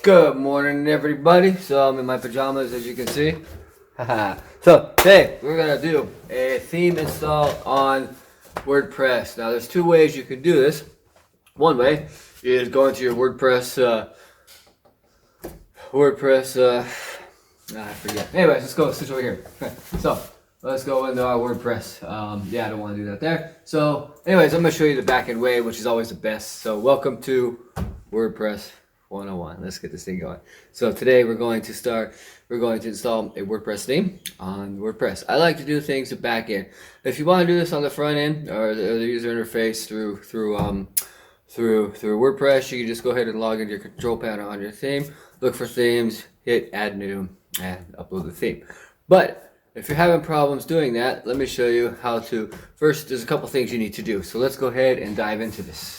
Good morning, everybody. So I'm in my pajamas, as you can see. So today we're gonna do a theme install on WordPress. Now, there's two ways you can do this. One way is go into your WordPress. I forget. Anyways, let's go switch over here. So let's go into our WordPress. Yeah, I don't want to do that there. So, anyways, I'm gonna show you the back-end way, which is always the best. So, welcome to WordPress 101. Let's get this thing going. So today we're going to install a WordPress theme on WordPress. I like to do things the back end. If you want to do this on the front end or the user interface through WordPress, you can just go ahead and log into your control panel on your theme, look for themes, hit add new, and upload the theme. But if you're having problems doing that, let me show you how to. First, there's a couple things you need to do. So let's go ahead and dive into this.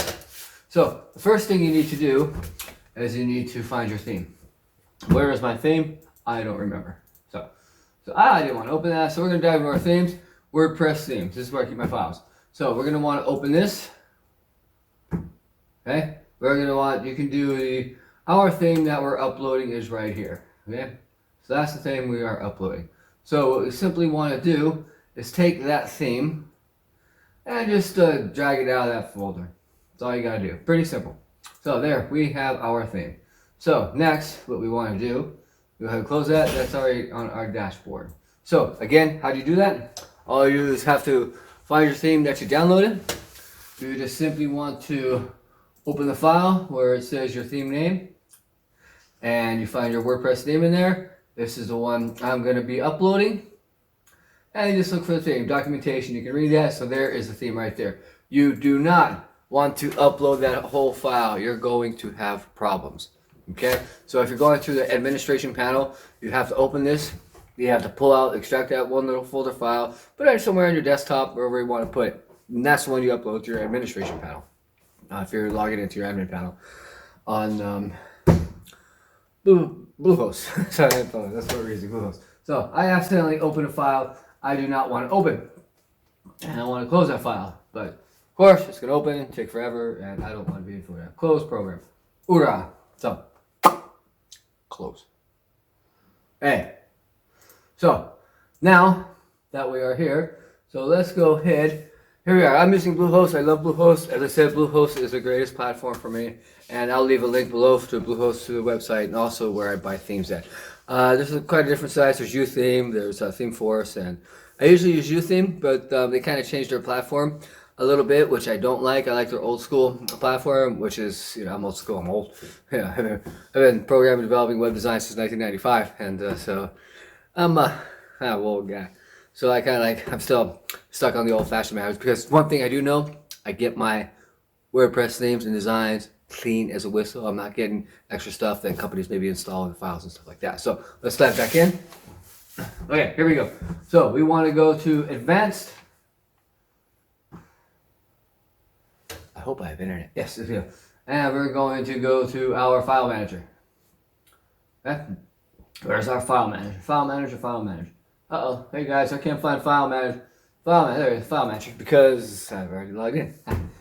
So the first thing you need to do is you need to find your theme. Where is my theme? I don't remember. So I didn't want to open that. So we're going to dive into our themes. WordPress themes. This is where I keep my files. So we're going to want to open this. Okay. We're going to want, you can do our theme that we're uploading is right here. Okay. So that's the theme we are uploading. So what we simply want to do is take that theme and just drag it out of that folder. That's all you got to do. Pretty simple. So there, we have our theme. So next, what we want to do, go ahead and close that. That's already on our dashboard. So again, how do you do that? All you do is have to find your theme that you downloaded. You just simply want to open the file where it says your theme name, and you find your WordPress theme in there. This is the one I'm going to be uploading. And you just look for the theme. Documentation, you can read that. So there is the theme right there. You do not want to upload that whole file. You're going to have problems. Okay, so if you're going through the administration panel, you have to open this. You have to pull out, extract that one little folder file, put it somewhere on your desktop, wherever you want to put it. And that's the one you upload to your administration panel. If you're logging into your admin panel on Bluehost. Sorry, that's what we're using, Bluehost. So I accidentally opened a file I do not want to open, and I want to close that file, but of course it's going to open, take forever, and I don't want to be for that. Close program. Hoorah! So close. Hey. So now that we are here, so let's go ahead. Here we are. I'm using Bluehost. I love Bluehost. As I said, Bluehost is the greatest platform for me, and I'll leave a link below to Bluehost, to the website, and also where I buy themes at. There's quite a different size. There's UTheme, there's ThemeForce, and I usually use UTheme, but they kind of changed their platform a little bit, which I don't like. I like their old school platform, which is, I'm old school. I'm old. Yeah, I've been programming, developing web design since 1995, and so I'm an old guy. So I kind of I'm still stuck on the old-fashioned methods, because one thing I do know, I get my WordPress themes and designs clean as a whistle. I'm not getting extra stuff that companies maybe install in files and stuff like that. So let's dive back in. Okay, here we go. So we want to go to advanced. I hope I have internet. Yes, it's good. And we're going to go to our file manager. Okay. Where's our file manager? File manager, file manager. Uh-oh. Hey guys, I can't find file manager. There it is, file manager, because I've already logged in.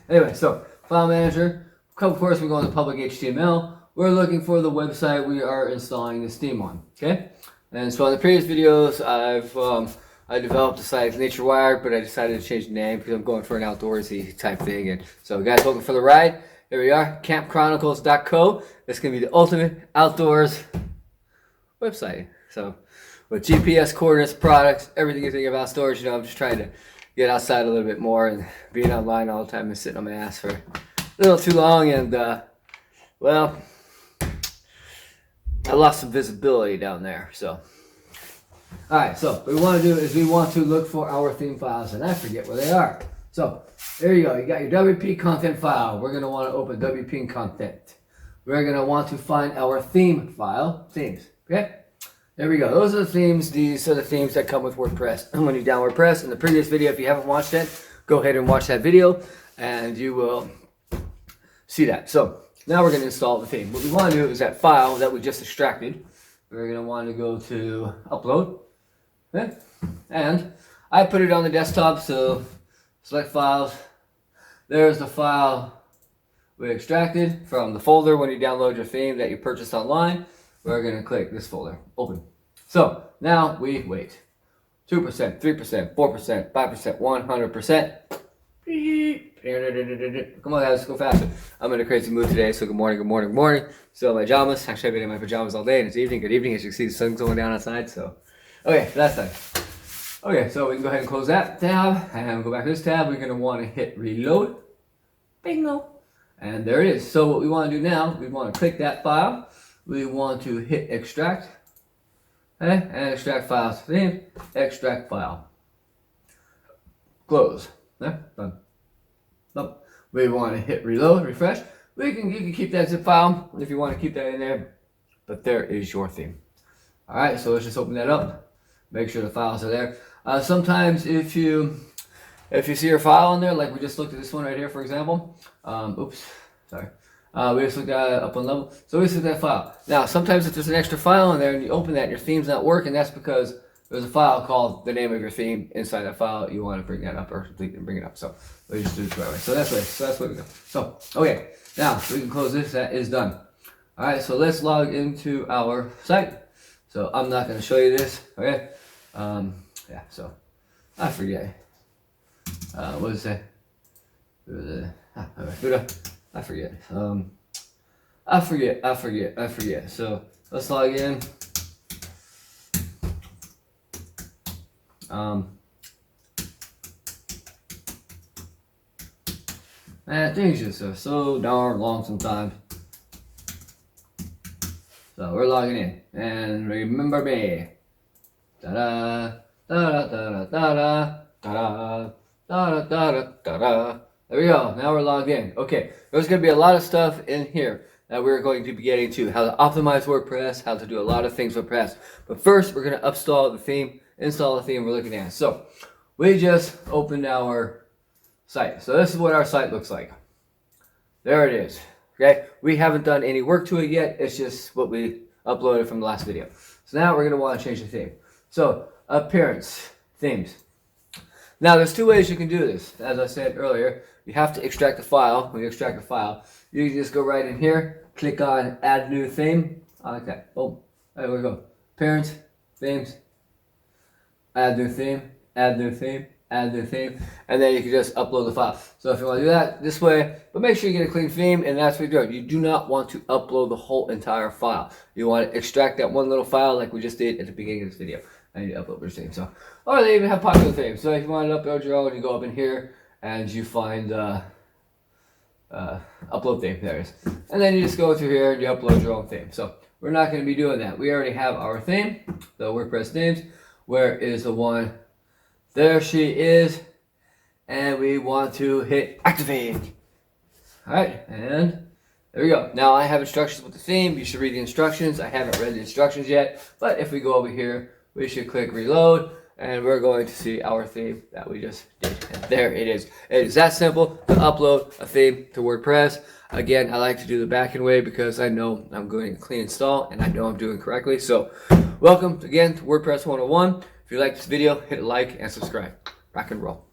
Anyway, so file manager. Of course, we're going to public HTML. We're looking for the website we are installing this theme on. Okay. And so in the previous videos, I developed a site, Nature Wired, but I decided to change the name because I'm going for an outdoorsy type thing. And so, guys, welcome for the ride. Here we are, campchronicles.co. It's going to be the ultimate outdoors website. So, with GPS coordinates, products, everything you think about storage, I'm just trying to get outside a little bit more, and being online all the time and sitting on my ass for a little too long. And, well, I lost some visibility down there, so. Alright, so what we want to do is we want to look for our theme files, and I forget where they are. So, there you go. You got your WP content file. We're going to want to open WP content. We're going to want to find our theme file, themes, okay? There we go. Those are the themes. These are the themes that come with WordPress. And when you download WordPress, in the previous video, if you haven't watched it, go ahead and watch that video, and you will see that. So, now we're going to install the theme. What we want to do is that file that we just extracted. We're going to want to go to upload. Okay. And I put it on the desktop, so select files. There's the file we extracted from the folder when you download your theme that you purchased online. We're going to click this folder, open. So now we wait. 2%, 3%, 4%, 5%, 100%. Come on, guys, let's go faster. I'm in a crazy mood today, so good morning, good morning, good morning. Still in my pajamas. Actually, I've been in my pajamas all day, and it's evening. Good evening. As you can see, the sun's going down outside, so. Okay, that's done. Okay, so we can go ahead and close that tab, and go back to this tab. We're going to want to hit reload. Bingo. And there it is. So what we want to do now, we want to click that file. We want to hit extract. Okay, and extract files. Theme, extract file. Close. Okay, done. We want to hit reload, refresh. You can keep that zip file if you want to keep that in there, but there is your theme. All right, so let's just open that up. Make sure the files are there. Sometimes if you see your file in there, like we just looked at this one right here, for example. Oops, sorry. We just looked at it up on level. So we just looked at that file. Now, sometimes if there's an extra file in there and you open that and your theme's not working, that's because there's a file called the name of your theme inside that file. You want to bring that up or bring it up. So we just do it the right way. So that's what we go. So, okay, now we can close this. That is done. All right, so let's log into our site. So I'm not going to show you this. Okay. Yeah, so I forget. What is it? I forget. I forget. So let's log in. Man, things just are so darn long sometimes. So we're logging in, and remember me. Da-da, da-da, da-da, da-da, da-da, da-da, da-da. There we go. Now we're logged in. Okay, there's going to be a lot of stuff in here that we're going to be getting to. How to optimize WordPress, how to do a lot of things with WordPress. But first, we're going to install the theme we're looking at. So we just opened our site. So this is what our site looks like. There it is. Okay, we haven't done any work to it yet. It's just what we uploaded from the last video. So now we're going to want to change the theme. So appearance, themes. Now there's two ways you can do this. As I said earlier, you have to extract the file. When you extract a file, you can just go right in here, click on add new theme. Like that. Boom. There we go. Appearance, themes, add new theme, add new theme, add new theme, and then you can just upload the file. So if you want to do that this way, but make sure you get a clean theme, and that's what you do. You do not want to upload the whole entire file. You want to extract that one little file like we just did at the beginning of this video, and you upload your theme. So, or they even have popular themes. So if you want to upload your own, you go up in here and you find upload theme. There it is, and then you just go through here and you upload your own theme. So we're not going to be doing that. We already have our theme, the WordPress themes. Where is the one? There she is. And we want to hit activate. Alright, and there we go. Now I have instructions with the theme. You should read the instructions. I haven't read the instructions yet. But if we go over here, we should click reload. And we're going to see our theme that we just did. And there it is. It is that simple to upload a theme to WordPress. Again, I like to do the backend way because I know I'm going to clean install and I know I'm doing correctly. So welcome again to WordPress 101. If you like this video, hit a like and subscribe. Rock and roll.